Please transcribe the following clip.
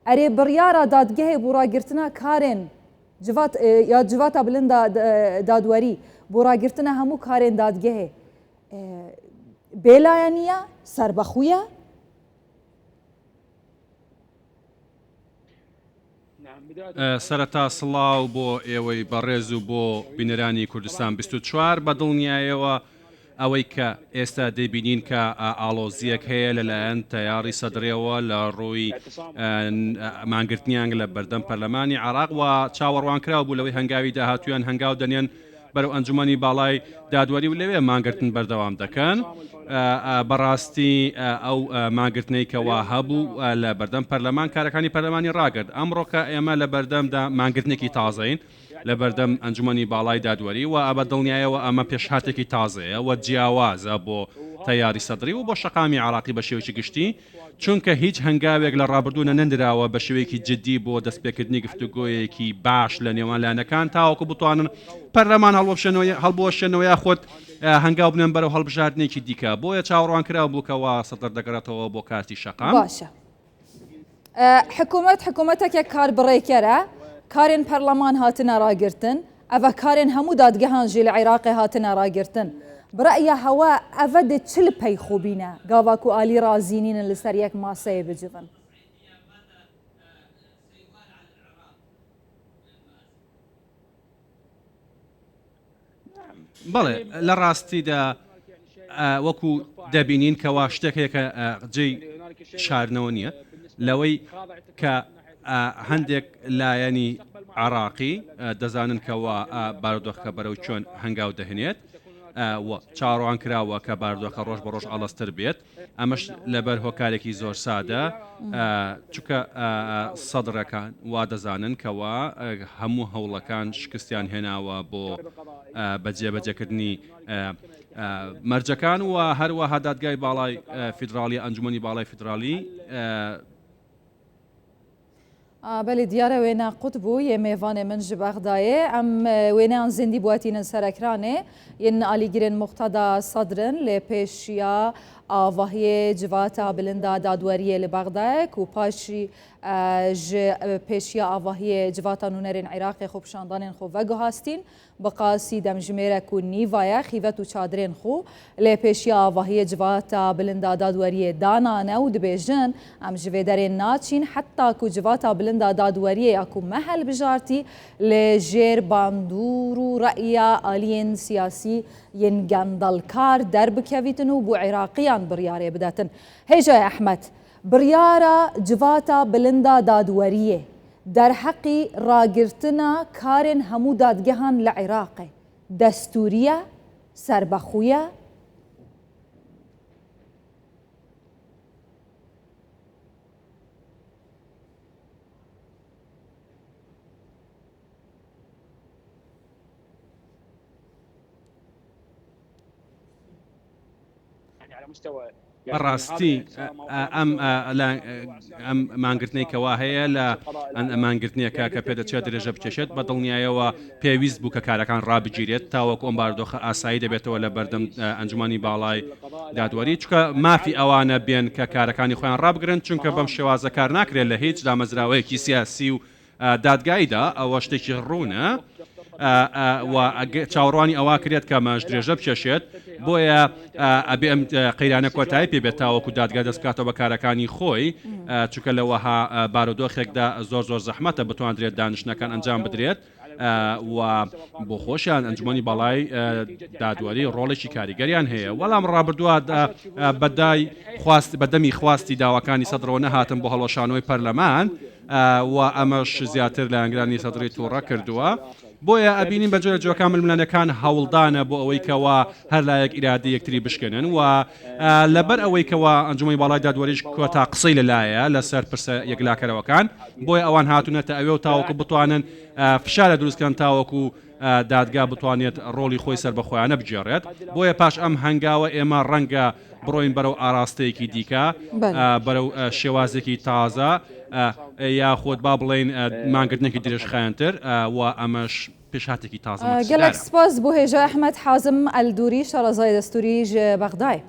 ئەرێ بڕیارە دادگەهێ بۆ ڕاگرتنە کارێن یا جواتە بلندا دادوەری بۆ ڕاگرتنە هەموو کارێن دادگەهێ بێلایە نییە سربەخویە؟ سەرەتا سڵاو بۆ ئێوەی بەڕێز و بۆ بینەرانی کوردستان 24 بە دڵنیایەوە ئەوەی کە ئێستا دەبینین کە ئاڵۆزیەک هەیە لەلایەن تەیاری سەدرێەوە لە ڕووی مانگرتنیان لە بەردەم پەرلەمانی عێراق و چاوەڕوان کراوە بوو لەوەی هەنگاوی داهاتویان هەنگاو دەنێن بەرەو ئەنجومەنی باڵای دادوەری و لەوێ مانگرتن بەردەوام دەکەن. بەڕاستی ئەو ماگرتنەی کەوا هەبوو لە بەردەم پەرلەمان کارەکانی پەرلەمانی ڕاگرت. ئەمڕۆکە ئێمە لە بەردەمدا مانگرتنێکی تازەین لە بەردەم ئەنجومەنی باڵای دادوەری و ئەبە دڵنیایەوە ئەمە پێشهاتێکی تازەیە و جیاوازە بۆ تەیاری سەدری و بۆ شەقامی عێراقی بە شێوەیەکی گشتی، چونکە هیچ هەنگاوێک لە ڕابردوونە نەندراوە بە شێوەیەکی جددی بۆ دەستپێکردنی گفتوگۆیەکی باش لە نێوان لایەنەکان تاوەکو بتوانن پەرلەمان هەڵبوەشێنەوەی خۆت هەنگاو بنێن بەرەو هەڵبژاردنێکی دیکە. بۆیە چاوەڕوان کراوە بووکەوە سەدر دەگەڕێتەوە بۆ کاتی شەقام. باشە حکوومەتێک کار بڕێکەرە کارێن پەرلەمان هاتنە ڕاگرتن ئەڤە کارێن هەموو دادگەهانژی لە عێراقی هاتنە ڕاگرتن برأیە هەوا ئەڤە دێ چل پەی خوبینە گاواک و ئالی رازینینە لەسەر یەک ماسەیە بجبن. بەڵێ لە ڕاستیدا وەکو دەبینین کەوا شتێکێکە جێی شارنەوە نییە لەوەی کە هەندێک لایەنی عێراقی دەزانن کەوا بارودۆخەکە بەرەو چۆن هەنگاو دەهێنێت چاڕوان کراوە کە بارودۆخە ڕۆژ بە ڕۆژ ئاڵەستر بێت. ئەمەش لەبەر هۆکارێکی زۆر سادە چونکە سەدرەکان وا دەزانن کەوا هەموو هەوڵەکان شکستیان هێناوە بۆ بەجێبەجێکردنی مەرجەکان و هەروەها دادگای باڵای فیدرالی ئەنجومەنی باڵای فیدرالی بەێ دیارە وێنە قوت بوو یە mêvanê min ji bexdayê em wêneyan zindî bwatînin serekranê yên alîgirên muxtada sedrin lê pêşiya avahiyê civata bilinda dadweriyê li Bexdayê û paşî ji pêşiya avahiyê civata nûnerên Iraqê xwe pişandanên xwe veguhastîn bi qasî demjimêrek û nîvaya xîvet û çadrên xwe lê pêşiya avahiyê civata bilinda dadweriyê danane û dibêjin em ji vê derê naçîn heta ku civata bilinda dadweriyê ya ku me helbijartî lê jêr bandûr û re'ya aliyên siyasî yên gendalkar derbikevîtin û bû Iraqîyan biryarê bidetin. Hêjay Ehmed biryara civata bilinda dadweriyê derheqî ragirtina karên hemû dadgehan li Iraqê destûriye serbexûye بەڕاستی ئەم مانگرتنەی کەوا هەیە لە مانگرتنیەکە کە پێدەچێت درێژە بکێشێت بە دڵنیایەوە پێویست بوو کە کارەکان ڕابگیرێت تاوەکو ئەم بارودۆخە ئاسایی دەبێتەوە لە بەردەم ئەنجومەنی باڵای دادوەری چونکە مافی ئەوانە بێن کە کارەکانی خۆیان ڕابگرن چونکە بەم شێوازە کار ناکرێت لە هیچ دامەزراوەیەکی سیاسی و دادگایدا ئەوە شتێکی ڕوونە و چاوەڕوانی ئەوا کرێت کە ماش درێژە بکێشێت بۆیە ئەبێ ئەم قەیرانە کۆتایی پێبێت تاوەکو دادگا دەستکاتەوە بە کارەکانی خۆی چونکە لەوەها بارودۆخێکدا زۆر زەحمەتە بتوانرێت دانیشتەکان ئەنجام بدرێت و بۆ خۆشیان ئەنجومەنی باڵای دادوەری ڕۆڵێکی کاریگەریان هەیە. وەڵام ڕابردووە بەدەمی خواستی داواکانی سەدرەوە نەهاتن بۆ هەڵۆشانەوەی پەرلەمان و ئەمەش زیاتر لە ئەنگرانی سەدری تووڕە کردووە. بۆیە ئەبینین بە جۆرە جۆکان ململانەکان هەوڵدانە بۆ ئەوەی کەوا هەر لایەک ئیرادی یەکتری بشکێنن و لەبەر ئەوەی کەوا ئەنجومەی باڵای دادوەریش کۆتا قسەی لەلایە لەسەر پرسە یەکلاکەرەوەکان بۆیە ئەوان هاتوونەتە ئەوێ و تاوەکو بتوانن فشارە دروستکەن تاوەکو دادگا بتوانێت ڕۆڵی خۆی سەر بەخۆیانە بجێڕێت. بۆیە پاش ئەم هەنگاوە ئێمە ڕەنگە بڕۆین بەرەو ئاراستەیەکی دیکە بەرەو شێوازێکی تازە یاخۆت با بڵێن مانگرتنێکی درێژخایەنتر و ئەمەش پێشهاتێکی تازە. گەلێک سپاس بۆ هێژای ئەحمەد حازم ئەلدووری شەڕەزای دەستووری ژ بەغدای.